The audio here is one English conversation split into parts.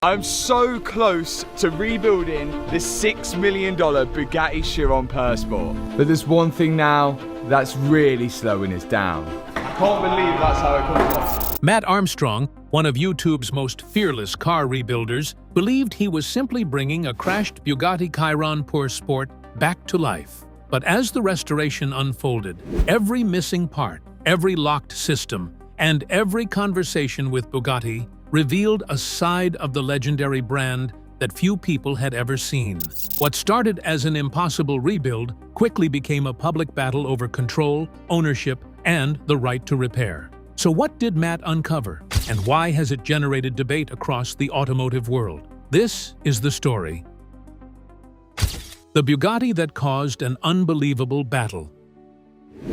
I'm so close to rebuilding this $6 million Bugatti Chiron Pur Sport. But there's one thing now that's really slowing us down. I can't believe that's how it comes off. Matt Armstrong, one of YouTube's most fearless car rebuilders, believed he was simply bringing a crashed Bugatti Chiron Pur Sport back to life. But as the restoration unfolded, every missing part, every locked system, and every conversation with Bugatti revealed a side of the legendary brand that few people had ever seen. What started as an impossible rebuild quickly became a public battle over control, ownership, and the right to repair. So what did Matt uncover, and why has it generated debate across the automotive world? This is the story. The Bugatti that caused an unbelievable battle.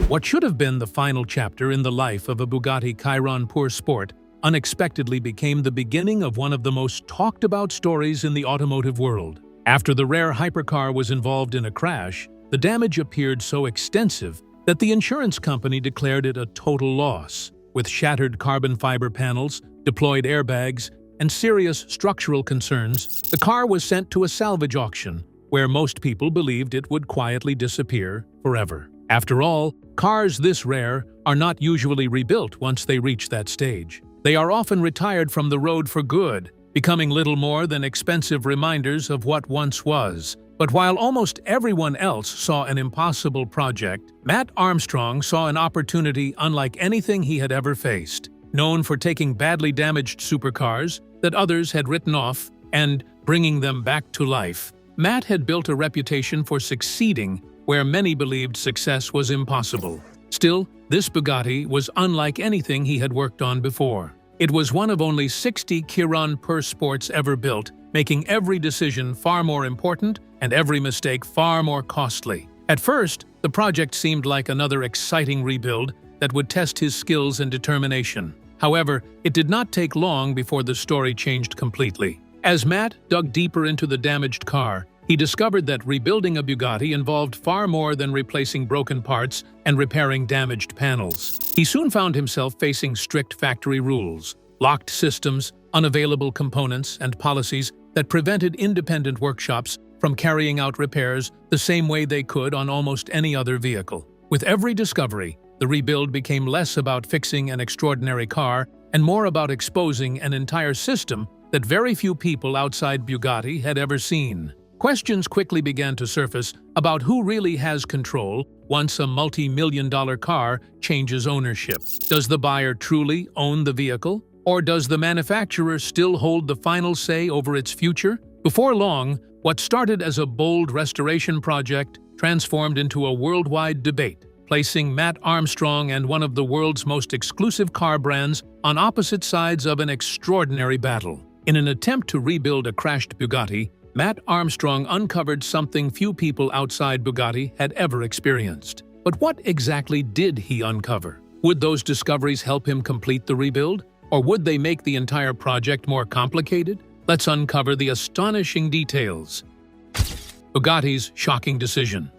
What should have been the final chapter in the life of a Bugatti Chiron Pur Sport unexpectedly became the beginning of one of the most talked-about stories in the automotive world. After the rare hypercar was involved in a crash, the damage appeared so extensive that the insurance company declared it a total loss. With shattered carbon fiber panels, deployed airbags, and serious structural concerns, the car was sent to a salvage auction, where most people believed it would quietly disappear forever. After all, cars this rare are not usually rebuilt once they reach that stage. They are often retired from the road for good, becoming little more than expensive reminders of what once was. But while almost everyone else saw an impossible project, Matt Armstrong saw an opportunity unlike anything he had ever faced. Known for taking badly damaged supercars that others had written off and bringing them back to life, Matt had built a reputation for succeeding where many believed success was impossible. Still, this Bugatti was unlike anything he had worked on before. It was one of only 60 Chiron Pur Sports ever built, making every decision far more important and every mistake far more costly. At first, the project seemed like another exciting rebuild that would test his skills and determination. However, it did not take long before the story changed completely. As Matt dug deeper into the damaged car, he discovered that rebuilding a Bugatti involved far more than replacing broken parts and repairing damaged panels. He soon found himself facing strict factory rules, locked systems, unavailable components, and policies that prevented independent workshops from carrying out repairs the same way they could on almost any other vehicle. With every discovery, the rebuild became less about fixing an extraordinary car and more about exposing an entire system that very few people outside Bugatti had ever seen. Questions quickly began to surface about who really has control once a multi-million-dollar car changes ownership. Does the buyer truly own the vehicle? Or does the manufacturer still hold the final say over its future? Before long, what started as a bold restoration project transformed into a worldwide debate, placing Matt Armstrong and one of the world's most exclusive car brands on opposite sides of an extraordinary battle. In an attempt to rebuild a crashed Bugatti, Matt Armstrong uncovered something few people outside Bugatti had ever experienced. But what exactly did he uncover? Would those discoveries help him complete the rebuild? Or would they make the entire project more complicated? Let's uncover the astonishing details. Bugatti's shocking decision.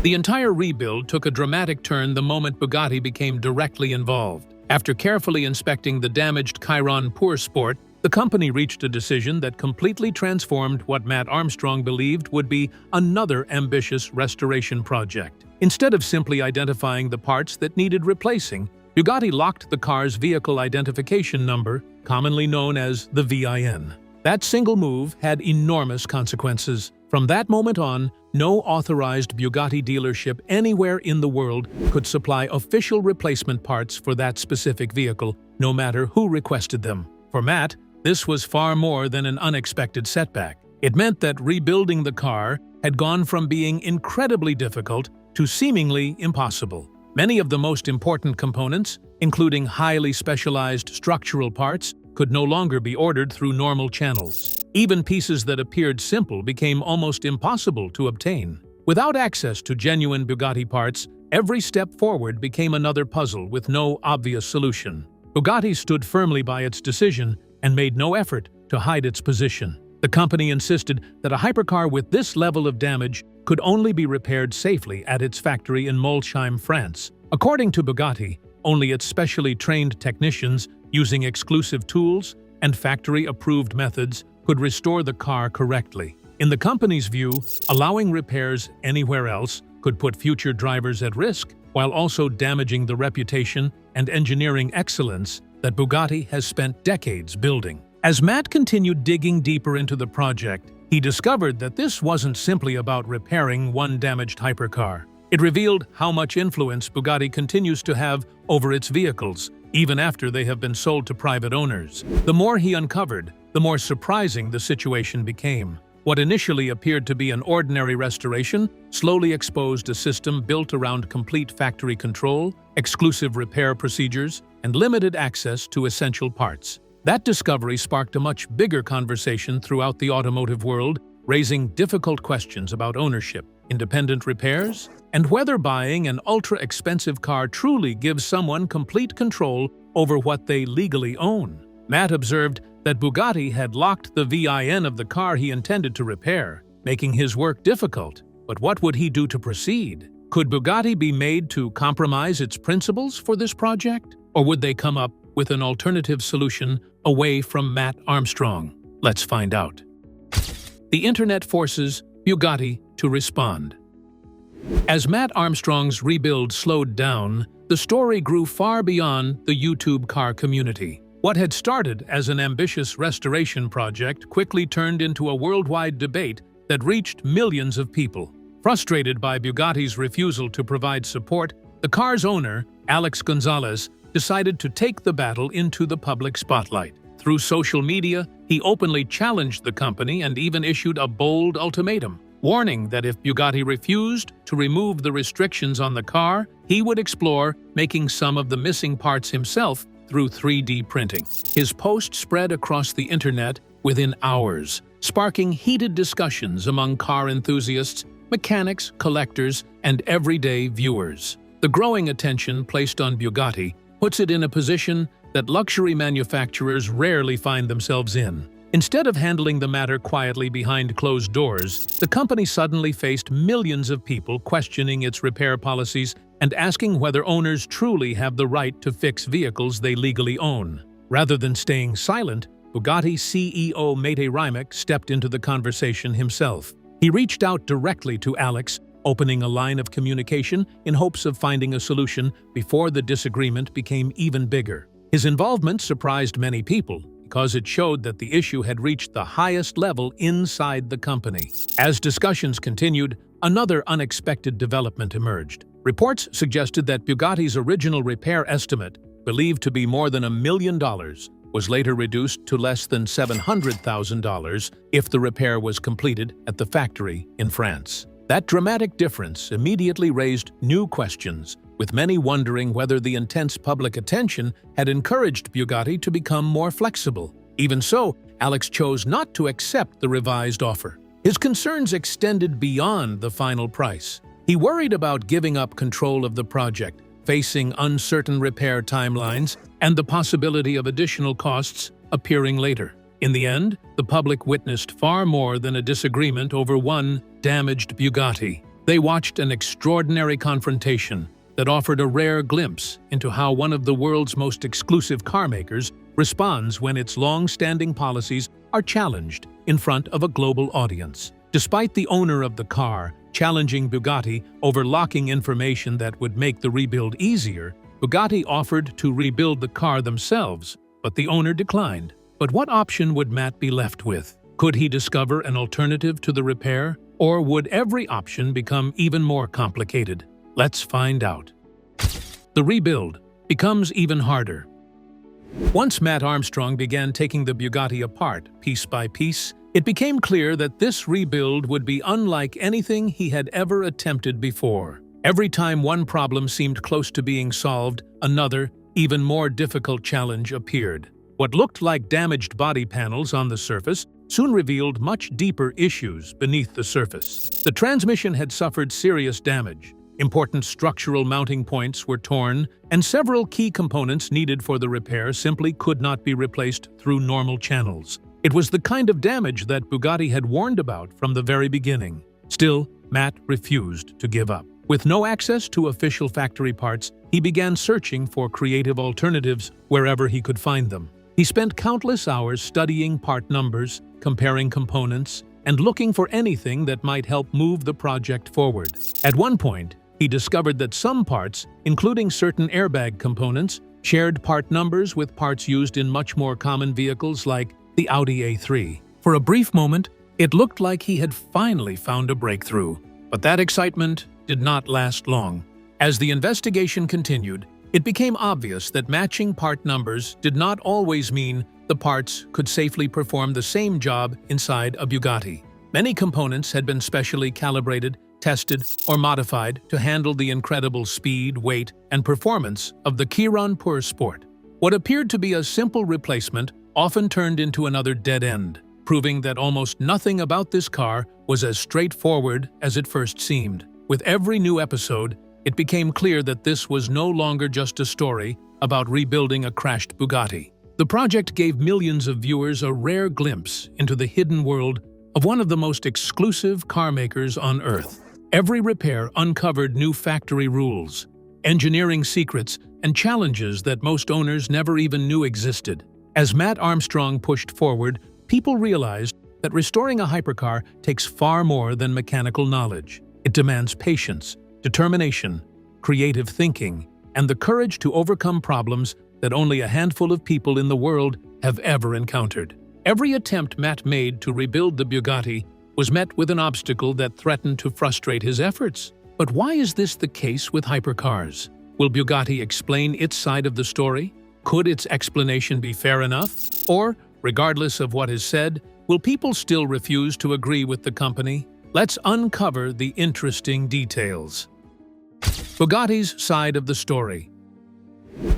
The entire rebuild took a dramatic turn the moment Bugatti became directly involved. After carefully inspecting the damaged Chiron Pur Sport, the company reached a decision that completely transformed what Matt Armstrong believed would be another ambitious restoration project. Instead of simply identifying the parts that needed replacing, Bugatti locked the car's vehicle identification number, commonly known as the VIN. That single move had enormous consequences. From that moment on, no authorized Bugatti dealership anywhere in the world could supply official replacement parts for that specific vehicle, no matter who requested them. For Matt, this was far more than an unexpected setback. It meant that rebuilding the car had gone from being incredibly difficult to seemingly impossible. Many of the most important components, including highly specialized structural parts, could no longer be ordered through normal channels. Even pieces that appeared simple became almost impossible to obtain. Without access to genuine Bugatti parts, every step forward became another puzzle with no obvious solution. Bugatti stood firmly by its decision and made no effort to hide its position. The company insisted that a hypercar with this level of damage could only be repaired safely at its factory in Molsheim, France. According to Bugatti, only its specially trained technicians, using exclusive tools, and factory-approved methods could restore the car correctly. In the company's view, allowing repairs anywhere else could put future drivers at risk, while also damaging the reputation and engineering excellence that Bugatti has spent decades building. As Matt continued digging deeper into the project, he discovered that this wasn't simply about repairing one damaged hypercar. It revealed how much influence Bugatti continues to have over its vehicles, even after they have been sold to private owners. The more he uncovered, the more surprising the situation became. What initially appeared to be an ordinary restoration slowly exposed a system built around complete factory control, exclusive repair procedures, and limited access to essential parts. That discovery sparked a much bigger conversation throughout the automotive world, raising difficult questions about ownership, independent repairs, and whether buying an ultra-expensive car truly gives someone complete control over what they legally own. Matt observed that Bugatti had locked the VIN of the car he intended to repair, making his work difficult. But what would he do to proceed? Could Bugatti be made to compromise its principles for this project? Or would they come up with an alternative solution away from Matt Armstrong? Let's find out. The internet forces Bugatti to respond. As Matt Armstrong's rebuild slowed down, the story grew far beyond the YouTube car community. What had started as an ambitious restoration project quickly turned into a worldwide debate that reached millions of people. Frustrated by Bugatti's refusal to provide support, the car's owner, Alex Gonzalez, decided to take the battle into the public spotlight. Through social media, he openly challenged the company and even issued a bold ultimatum, warning that if Bugatti refused to remove the restrictions on the car, he would explore making some of the missing parts himself through 3D printing. His post spread across the internet within hours, sparking heated discussions among car enthusiasts, mechanics, collectors, and everyday viewers. The growing attention placed on Bugatti puts it in a position that luxury manufacturers rarely find themselves in. Instead of handling the matter quietly behind closed doors, the company suddenly faced millions of people questioning its repair policies and asking whether owners truly have the right to fix vehicles they legally own. Rather than staying silent, Bugatti CEO Mate Rimac stepped into the conversation himself. He reached out directly to Alex, opening a line of communication in hopes of finding a solution before the disagreement became even bigger. His involvement surprised many people because it showed that the issue had reached the highest level inside the company. As discussions continued, another unexpected development emerged. Reports suggested that Bugatti's original repair estimate, believed to be more than $1 million, was later reduced to less than $700,000 if the repair was completed at the factory in France. That dramatic difference immediately raised new questions, with many wondering whether the intense public attention had encouraged Bugatti to become more flexible. Even so, Alex chose not to accept the revised offer. His concerns extended beyond the final price. He worried about giving up control of the project, facing uncertain repair timelines, and the possibility of additional costs appearing later. In the end, the public witnessed far more than a disagreement over one damaged Bugatti. They watched an extraordinary confrontation that offered a rare glimpse into how one of the world's most exclusive car makers responds when its long-standing policies are challenged in front of a global audience. Despite the owner of the car challenging Bugatti over locking information that would make the rebuild easier, Bugatti offered to rebuild the car themselves, but the owner declined. But what option would Matt be left with? Could he discover an alternative to the repair, or would every option become even more complicated? Let's find out. The rebuild becomes even harder. Once Matt Armstrong began taking the Bugatti apart piece by piece, it became clear that this rebuild would be unlike anything he had ever attempted before. Every time one problem seemed close to being solved, another, even more difficult challenge appeared. What looked like damaged body panels on the surface soon revealed much deeper issues beneath the surface. The transmission had suffered serious damage. Important structural mounting points were torn, and several key components needed for the repair simply could not be replaced through normal channels. It was the kind of damage that Bugatti had warned about from the very beginning. Still, Matt refused to give up. With no access to official factory parts, he began searching for creative alternatives wherever he could find them. He spent countless hours studying part numbers, comparing components, and looking for anything that might help move the project forward. At one point, he discovered that some parts, including certain airbag components, shared part numbers with parts used in much more common vehicles like the Audi A3. For a brief moment, it looked like he had finally found a breakthrough. But that excitement did not last long. As the investigation continued, it became obvious that matching part numbers did not always mean the parts could safely perform the same job inside a Bugatti. Many components had been specially calibrated, tested, or modified to handle the incredible speed, weight, and performance of the Chiron Pur Sport. What appeared to be a simple replacement often turned into another dead end, proving that almost nothing about this car was as straightforward as it first seemed. With every new episode, it became clear that this was no longer just a story about rebuilding a crashed Bugatti. The project gave millions of viewers a rare glimpse into the hidden world of one of the most exclusive car makers on Earth. Every repair uncovered new factory rules, engineering secrets, and challenges that most owners never even knew existed. As Matt Armstrong pushed forward, people realized that restoring a hypercar takes far more than mechanical knowledge. It demands patience, determination, creative thinking, and the courage to overcome problems that only a handful of people in the world have ever encountered. Every attempt Matt made to rebuild the Bugatti was met with an obstacle that threatened to frustrate his efforts. But why is this the case with hypercars? Will Bugatti explain its side of the story? Could its explanation be fair enough? Or, regardless of what is said, will people still refuse to agree with the company? Let's uncover the interesting details. Bugatti's side of the story.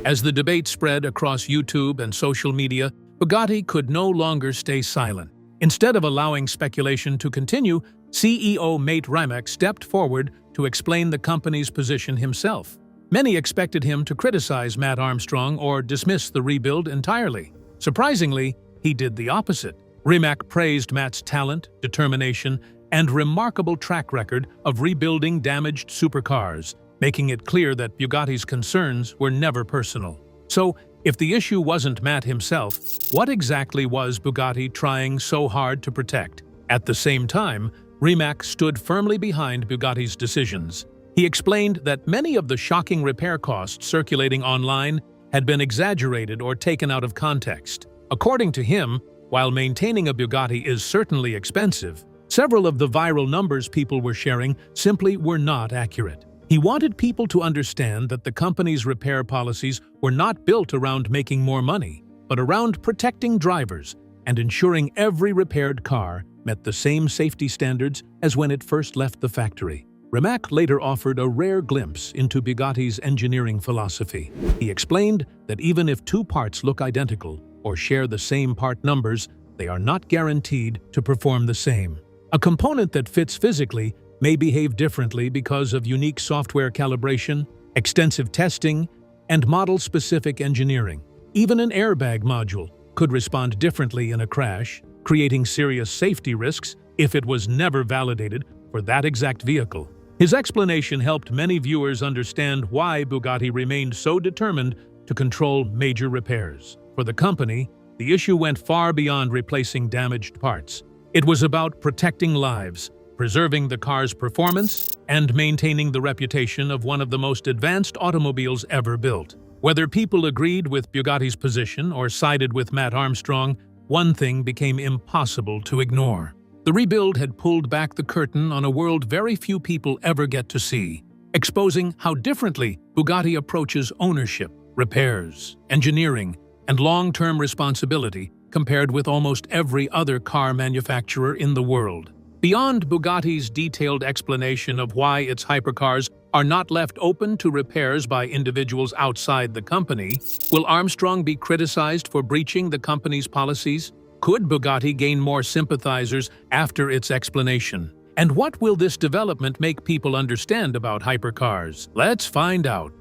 As the debate spread across YouTube and social media, Bugatti could no longer stay silent. Instead of allowing speculation to continue, CEO Mate Rimac stepped forward to explain the company's position himself. Many expected him to criticize Matt Armstrong or dismiss the rebuild entirely. Surprisingly, he did the opposite. Rimac praised Matt's talent, determination, and remarkable track record of rebuilding damaged supercars, making it clear that Bugatti's concerns were never personal. So, if the issue wasn't Matt himself, what exactly was Bugatti trying so hard to protect? At the same time, Rimac stood firmly behind Bugatti's decisions. He explained that many of the shocking repair costs circulating online had been exaggerated or taken out of context. According to him, while maintaining a Bugatti is certainly expensive, several of the viral numbers people were sharing simply were not accurate. He wanted people to understand that the company's repair policies were not built around making more money, but around protecting drivers and ensuring every repaired car met the same safety standards as when it first left the factory. Rimac later offered a rare glimpse into Bugatti's engineering philosophy. He explained that even if two parts look identical or share the same part numbers, they are not guaranteed to perform the same. A component that fits physically may behave differently because of unique software calibration, extensive testing, and model-specific engineering. Even an airbag module could respond differently in a crash, creating serious safety risks if it was never validated for that exact vehicle. His explanation helped many viewers understand why Bugatti remained so determined to control major repairs. For the company, the issue went far beyond replacing damaged parts. It was about protecting lives, preserving the car's performance, and maintaining the reputation of one of the most advanced automobiles ever built. Whether people agreed with Bugatti's position or sided with Matt Armstrong, one thing became impossible to ignore. The rebuild had pulled back the curtain on a world very few people ever get to see, exposing how differently Bugatti approaches ownership, repairs, engineering, and long-term responsibility compared with almost every other car manufacturer in the world. Beyond Bugatti's detailed explanation of why its hypercars are not left open to repairs by individuals outside the company, will Armstrong be criticized for breaching the company's policies? Could Bugatti gain more sympathizers after its explanation? And what will this development make people understand about hypercars? Let's find out.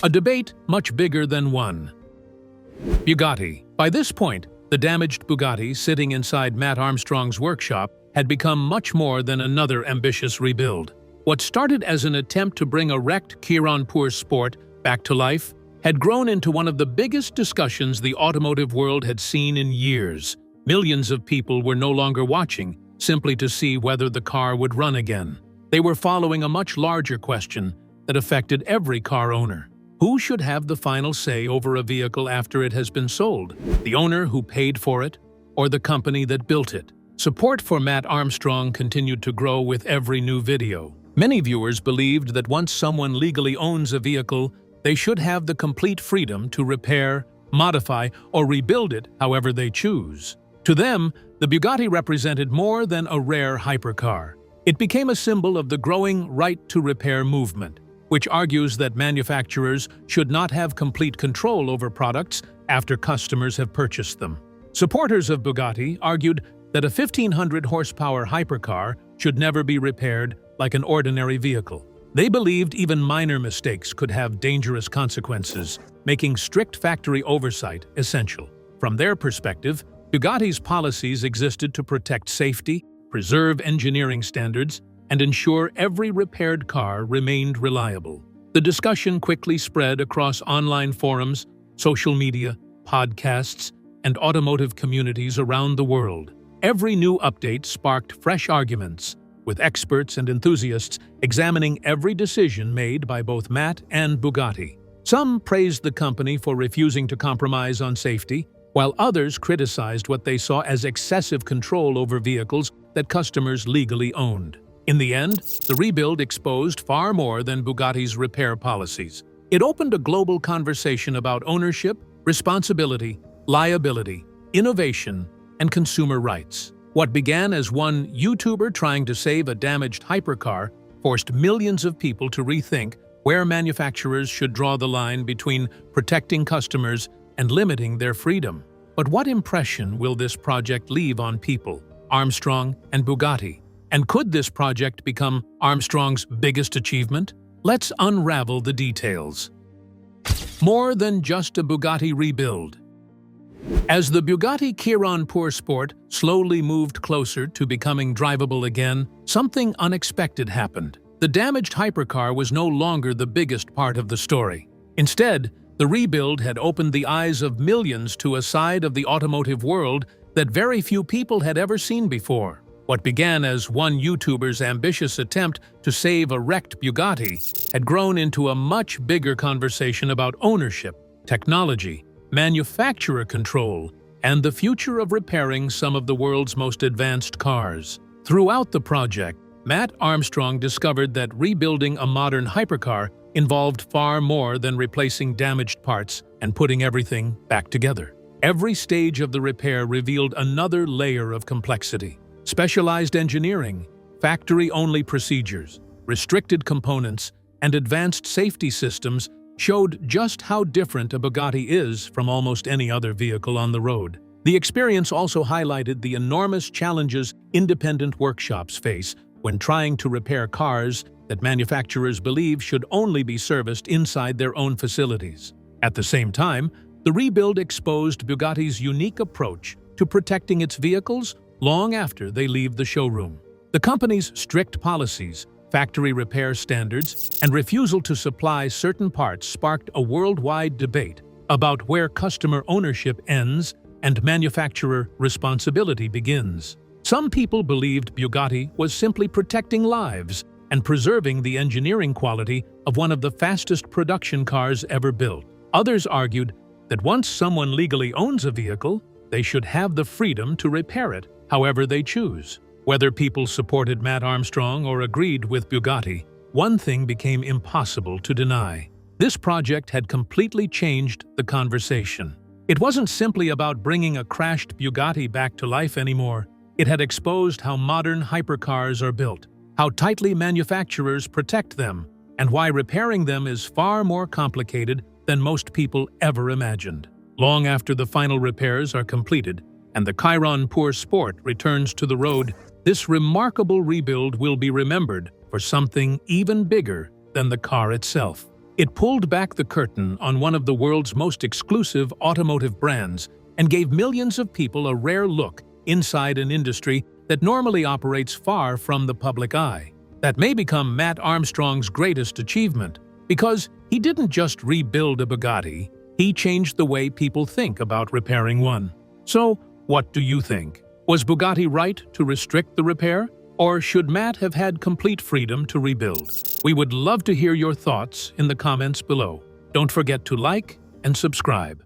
A debate much bigger than one. Bugatti. By this point, the damaged Bugatti sitting inside Matt Armstrong's workshop had become much more than another ambitious rebuild. What started as an attempt to bring a wrecked Chiron Pur Sport back to life had grown into one of the biggest discussions the automotive world had seen in years. Millions of people were no longer watching simply to see whether the car would run again. They were following a much larger question that affected every car owner. Who should have the final say over a vehicle after it has been sold? The owner who paid for it, or the company that built it? Support for Matt Armstrong continued to grow with every new video. Many viewers believed that once someone legally owns a vehicle, they should have the complete freedom to repair, modify, or rebuild it however they choose. To them, the Bugatti represented more than a rare hypercar. It became a symbol of the growing right-to-repair movement, which argues that manufacturers should not have complete control over products after customers have purchased them. Supporters of Bugatti argued that a 1,500-horsepower hypercar should never be repaired like an ordinary vehicle. They believed even minor mistakes could have dangerous consequences, making strict factory oversight essential. From their perspective, Bugatti's policies existed to protect safety, preserve engineering standards, and ensure every repaired car remained reliable. The discussion quickly spread across online forums, social media, podcasts, and automotive communities around the world. Every new update sparked fresh arguments, with experts and enthusiasts examining every decision made by both Matt and Bugatti. Some praised the company for refusing to compromise on safety, while others criticized what they saw as excessive control over vehicles that customers legally owned. In the end, the rebuild exposed far more than Bugatti's repair policies. It opened a global conversation about ownership, responsibility, liability, innovation, and consumer rights. What began as one YouTuber trying to save a damaged hypercar forced millions of people to rethink where manufacturers should draw the line between protecting customers and limiting their freedom. But what impression will this project leave on people, Armstrong and Bugatti? And could this project become Armstrong's biggest achievement? Let's unravel the details. More than just a Bugatti rebuild. As the Bugatti Chiron Pur Sport slowly moved closer to becoming drivable again, something unexpected happened. The damaged hypercar was no longer the biggest part of the story. Instead, the rebuild had opened the eyes of millions to a side of the automotive world that very few people had ever seen before. What began as one YouTuber's ambitious attempt to save a wrecked Bugatti had grown into a much bigger conversation about ownership, technology, manufacturer control, and the future of repairing some of the world's most advanced cars. Throughout the project, Matt Armstrong discovered that rebuilding a modern hypercar involved far more than replacing damaged parts and putting everything back together. Every stage of the repair revealed another layer of complexity. Specialized engineering, factory-only procedures, restricted components, and advanced safety systems showed just how different a Bugatti is from almost any other vehicle on the road. The experience also highlighted the enormous challenges independent workshops face when trying to repair cars that manufacturers believe should only be serviced inside their own facilities. At the same time, the rebuild exposed Bugatti's unique approach to protecting its vehicles long after they leave the showroom. The company's strict policies, factory repair standards, and refusal to supply certain parts sparked a worldwide debate about where customer ownership ends and manufacturer responsibility begins. Some people believed Bugatti was simply protecting lives and preserving the engineering quality of one of the fastest production cars ever built. Others argued that once someone legally owns a vehicle, they should have the freedom to repair it however they choose. Whether people supported Matt Armstrong or agreed with Bugatti, one thing became impossible to deny. This project had completely changed the conversation. It wasn't simply about bringing a crashed Bugatti back to life anymore. It had exposed how modern hypercars are built, how tightly manufacturers protect them, and why repairing them is far more complicated than most people ever imagined. Long after the final repairs are completed and the Chiron Pur Sport returns to the road, this remarkable rebuild will be remembered for something even bigger than the car itself. It pulled back the curtain on one of the world's most exclusive automotive brands and gave millions of people a rare look inside an industry that normally operates far from the public eye. That may become Matt Armstrong's greatest achievement, because He didn't just rebuild a Bugatti, he changed the way people think about repairing one. So, what do you think? Was Bugatti right to restrict the repair? Or should Matt have had complete freedom to rebuild? We would love to hear your thoughts in the comments below. Don't forget to like and subscribe.